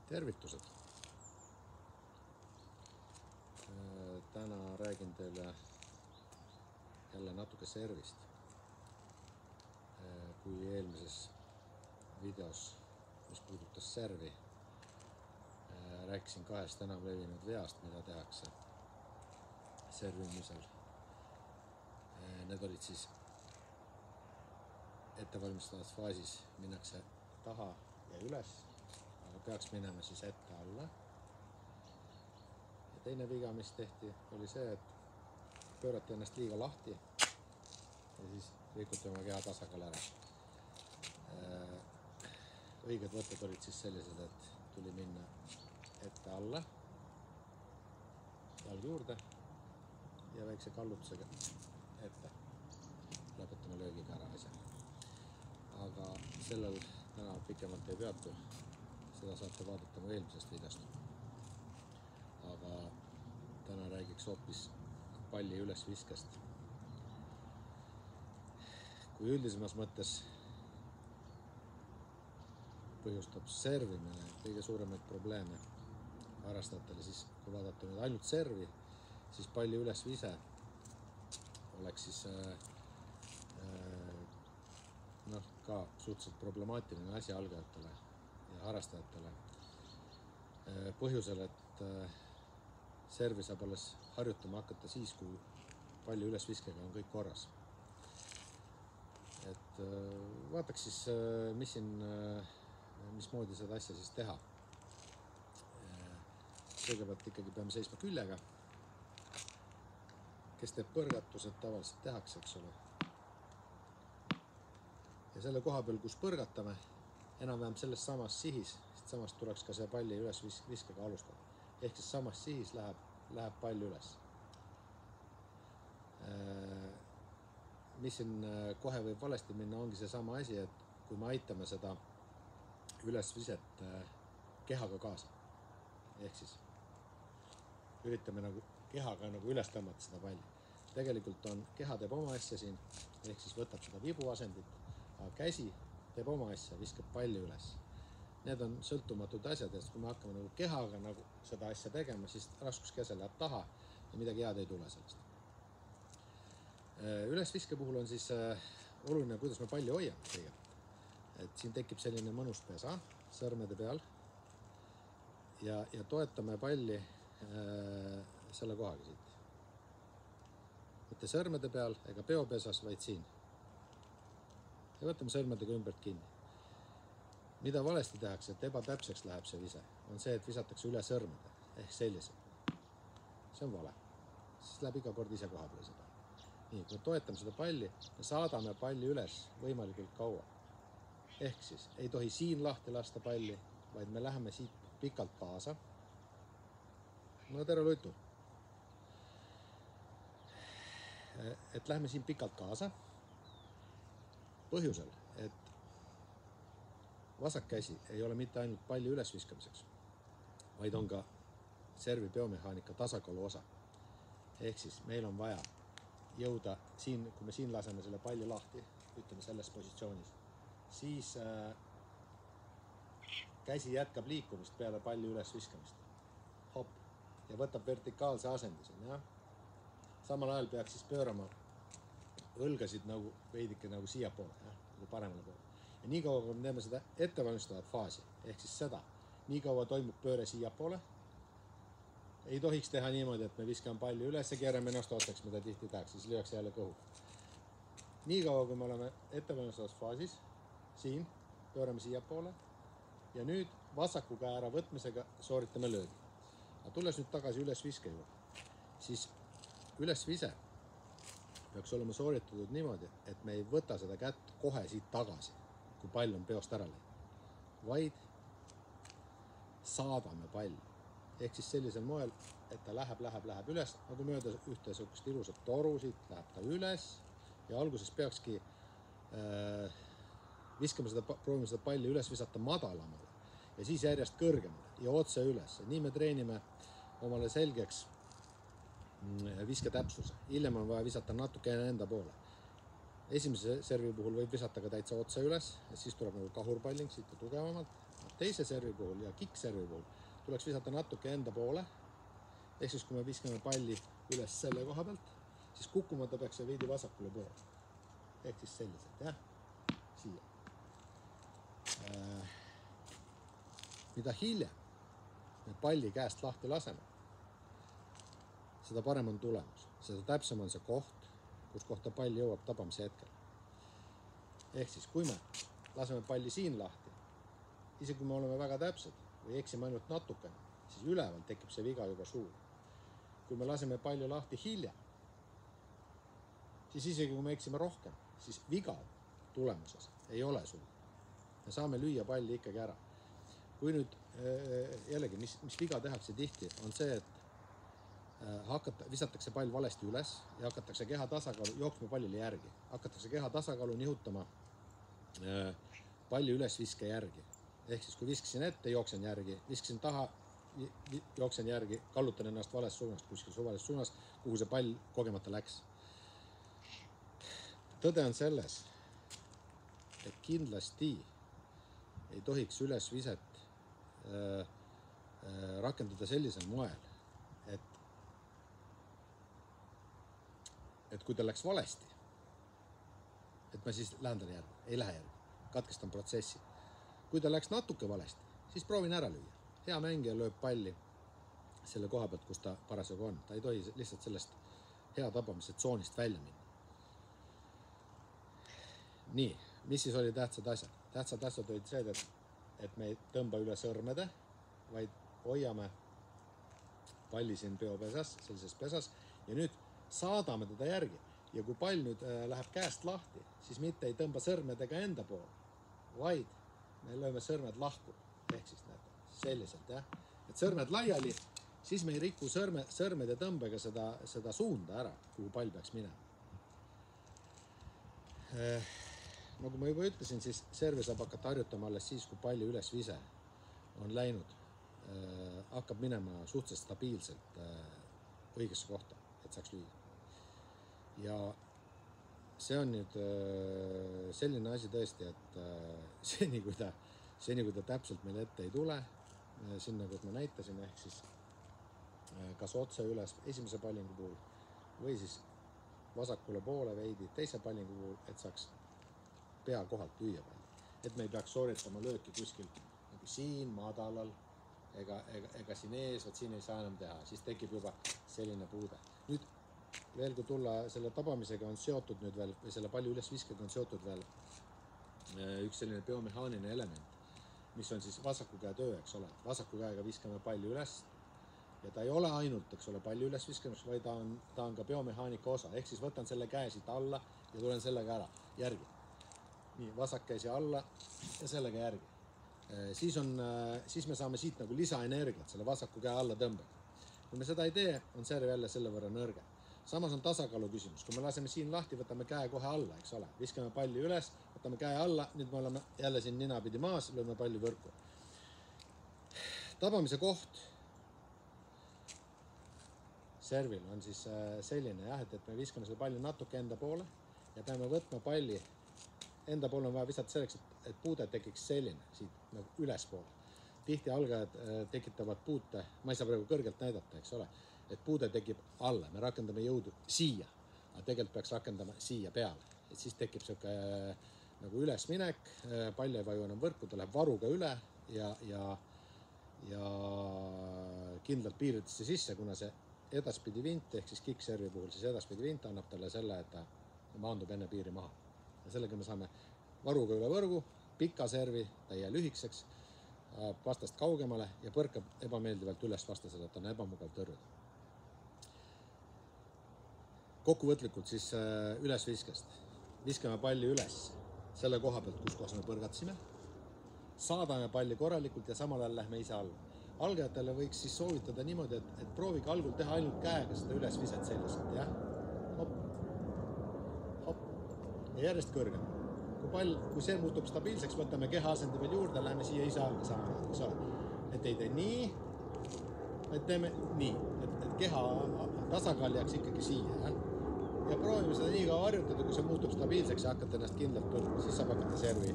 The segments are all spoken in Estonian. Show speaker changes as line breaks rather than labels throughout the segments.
Tervitused! Täna räägin teile jälle natuke servist. Kui eelmises videos, mis puudutas servi, rääkisin kahest enam levinud veast, mida tehakse servimisel. Need olid siis ettevalmistavas faasis, minnakse taha ja üles, aga peaks minema siis ette alla. Ja teine viga, mis tehti, oli see, et pöörati ennast liiga lahti ja siis rikuti oma keha tasakaal ära. Õiged võtted olid siis sellised, et tuli minna ette alla, jalg juurde ja väikse kallutusega ette. Lõpetame löögiga ära asja. Aga sellel täna pikemalt ei peatu. Seda saate vaadata mu eelmisest videost. Aga täna räägiks hoopis palli ülesviskest. Kui üldisemas mõttes põhjustab servimine kõige suuremaid probleeme harrastajatele, siis kui vaadata nüüd ainult servi, siis palli ülesvise oleks siis ka suhteliselt problemaatiline asi algajatele ja harrastajatele. Põhjusel, et servi saab alles harjutama hakata siis, kui palli ülesviskega on kõik korras. Et vaataks siis, mismoodi seda asja siis teha. Kõigepealt ikkagi peame seisma küljega. Kes teeb põrgatused, tavaliselt tehakse, eks ole. Ja selle koha peal, kus põrgatame, enam-vähem selles samas sihis, sest samast tuleks ka see palli ülesviskega alustada. Ehk siis samas sihis läheb pall üles. Mis siin kohe võib valesti minna, ongi see sama asi, et kui me aitame seda ülesviset kehaga kaasa. Ehk siis üritame nagu kehaga nagu üles tõmmata seda palli. Tegelikult on, keha teeb oma asja siin, ehk siis võtab seda vibu asendit, aga käsi teeb oma asja, viskab palli üles. Need on sõltumatud asjad, et kui me hakkame nagu kehaga nagu seda asja tegema, siis raskuskese läheb taha ja midagi head ei tule sellest. Ülesviske puhul on siis oluline, kuidas me palli hoiame kõigepealt. Et siin tekib selline mõnus pesa sõrmede peal ja toetame palli selle kohaga siit. Mitte sõrmede peal ega peopesas, vaid siin. Ja võtame sõrmedega ümbert kinni. Mida valesti tehakse, et ebatäpseks läheb see vise, on see, et visatakse üle sõrmede ehk selliselt. See on vale. Siis läheb iga kord ise koha peale seda. Nii, kui toetame seda palli, me saadame palli üles võimalikult kaua. Ehk siis ei tohi siin lahti lasta palli, vaid me läheme siit pikalt kaasa. No tere Lutu. Et lähme siin pikalt kaasa. Põhjusel, et vasak käsi ei ole mitte ainult palli ülesviskamiseks, vaid on ka servi biomehaanika tasakaalu osa. Ehk siis meil on vaja jõuda siin, kui me siin laseme selle palli lahti, ütleme selles positsioonis, siis käsi jätkab liikumist peale palli ülesviskamist. Hop, ja võtab vertikaalse asendise. Ja? Samal ajal peaks siis pöörama õlgasid nagu veidike nagu siia poole, nagu paremale poole. Ja nii kaua, kui me teeme seda ettevalmistavat faasi, ehk siis seda, nii kaua toimub pööre siia poole, ei tohiks teha niimoodi, et me viskame palli üles ja keerame ennast otseks, mida tihti tehakse, siis lüüakse jälle kõhu. Nii kaua, kui me oleme ettevalmistavas faasis, siin pöörame siia poole ja nüüd vasaku käe ära võtmisega sooritame löögi. Aga tulles nüüd tagasi ülesviske juurde, siis ülesvise peaks olema sooritatud niimoodi, et me ei võta seda kätt kohe siit tagasi, kui pall on peost ära läinud, vaid saadame palli. Ehk siis sellisel moel, et ta läheb üles, nagu mööda ühte sihukest ilusat torusid, läheb ta üles ja alguses peakski proovime seda palli üles visata madalamale ja siis järjest kõrgemale ja otse üles. Nii me treenime omale selgeks visketäpsuse. Hiljem on vaja visata natuke enda poole. Esimese servi puhul võib visata ka täitsa otse üles ja siis tuleb nagu kahurpalling siit tugevamalt Teise servi puhul ja kickservi puhul tuleks visata natuke enda poole. Ehk siis kui me viskame palli üles selle koha pealt, siis kukkumata peaks see veidi vasakule poole. Ehk siis selliselt, jah, siia. Mida hiljem me palli käest lahti laseme, seda parem on tulemus. Seda täpsem on see koht, kus kohta pall jõuab tabamise hetkel. Ehk siis, kui me laseme palli siin lahti, isegi kui me oleme väga täpsed või eksime ainult natukene, siis üleval tekib see viga juba suur. Kui me laseme palli lahti hiljem, siis isegi kui me eksime rohkem, siis viga tulemuses ei ole suur. Me saame lüüa palli ikkagi ära. Kui nüüd jällegi, mis viga tehakse tihti, on see, et visatakse pall valesti üles ja hakatakse keha tasakaalu jooksma pallile järgi. Hakatakse keha tasakaalu nihutama palli ülesviske järgi. Ehk siis kui viskasin ette, jooksen järgi, viskasin taha, jooksen järgi, kallutan ennast valest suunast, kuskil suvalist suunas, kuhu see pall kogemata läks. Tõde on selles, et kindlasti ei tohiks ülesviset rakendada sellisel moel, et kui ta läks valesti, et ma siis lähen talle järgi, ei lähe järgi, katkestan protsessi. Kui ta läks natuke valesti, siis proovin ära lüüa. Hea mängija lööb palli selle koha pealt, kus ta parasjagu on. Ta ei tohi lihtsalt sellest hea tabamise tsoonist välja minna. Nii, mis siis oli tähtsad asjad? Tähtsad asjad olid see, et me ei tõmba üle sõrmede, vaid hoiame palli siin peopesas, sellises pesas ja nüüd saadame teda järgi. Ja kui pall nüüd läheb käest lahti, siis mitte ei tõmba sõrmedega enda poole, vaid me lööme sõrmed lahku. Ehk siis näete, selliselt, jah. Et sõrmed laiali, siis me ei riku sõrmede tõmbega seda suunda ära, kuhu pall peaks minema. Nagu ma juba ütlesin, siis servi saab hakata harjutama alles siis, kui palli ülesvise on läinud, hakkab minema suhteliselt stabiilselt õigesse kohta, et saaks lüüa. Ja see on nüüd selline asi tõesti, et seni kui ta täpselt meil ette ei tule, sinna, kus ma näitasin, ehk siis kas otse üles esimese pallingu puhul või siis vasakule poole veidi teise pallingu puhul, et saaks pea kohalt lüüa palli. Et me ei peaks sooritama lööki kuskil nagu siin madalal ega siin ees, vaid siin ei saa enam teha. Siis tekib juba selline puude. Nüüd veel kui tulla selle tabamisega on seotud nüüd veel, või selle palli ülesviskega on seotud veel üks selline biomehaaniline element, mis on siis vasaku käe töö, eks ole. Vasaku käega viskame palli üles ja ta ei ole ainult, eks ole, palli üles viskamas, vaid ta on ka biomehaanika osa. Ehk siis võtan selle käe siit alla ja tulen sellega ära, järgi. Nii, vasak käsi alla ja sellega järgi. Siis me saame siit nagu lisaenergiat selle vasaku käe alla tõmbega. Kui me seda ei tee, on serv jälle selle võrra nõrge. Samas on tasakaalu küsimus. Kui me laseme siin lahti, võtame käe kohe alla, eks ole. Viskame palli üles, võtame käe alla, nüüd me oleme jälle siin ninapidi maas, lööme palli võrku. Tabamise koht servil on siis selline, jah, et me viskame selle palli natuke enda poole ja peame võtma palli. Enda poole on vaja visata selleks, et puude tekiks selline siit nagu ülespoole. Tihti algajad tekitavad puute, ma ei saa praegu kõrgelt näidata, eks ole, et puude tekib alla, me rakendame jõudu siia, aga tegelikult peaks rakendama siia peale. Et siis tekib selline nagu ülesminek, pall ei vaju enam võrku, ta läheb varuga üle ja kindlalt piiridesse sisse, kuna see edaspidi vint, ehk siis kickservi puhul siis edaspidi vint annab talle selle, et ta maandub enne piiri maha. Ja sellega me saame varuga üle võrgu, pika servi, ta jää lühikseks, vastast kaugemale ja põrkab ebameeldivalt üles vastasele, et on ebamugav tõrjuda. Kokkuvõtlikult siis ülesviskest. Viskame palli üles selle koha pealt, kus kohas me põrgatsime. Saadame palli korralikult ja samal ajal lähme ise alla. Algajatele võiks siis soovitada niimoodi, et proovige algul teha ainult käega seda ülesviset selliselt, jah? Hopp, hopp ja järjest kõrgem. Kui see muutub stabiilseks, võtame keha asendi veel juurde, läheme siia ise alla samamoodi, eks ole. Et ei tee nii, vaid teeme nii, et keha tasakaal jääks ikkagi siia, jah? Ja proovime seda nii ka harjutada, kui see muutub stabiilseks ja hakkate ennast kindlalt põrguma, siis saab hakata servi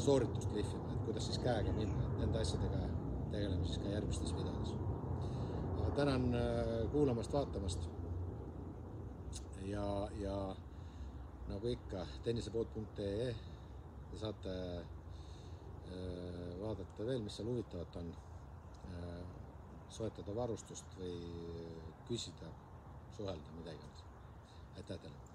sooritust lihvima. kuidas siis käega minna, et nende asjadega tegeleme siis ka järgmistes videodes. Aga tänan kuulamast, vaatamast ja nagu ikka tennisepood.ee te saate vaadata veel, mis seal huvitavat on, soetada varustust või küsida, suhelda, mida iganes. Aitäh teile!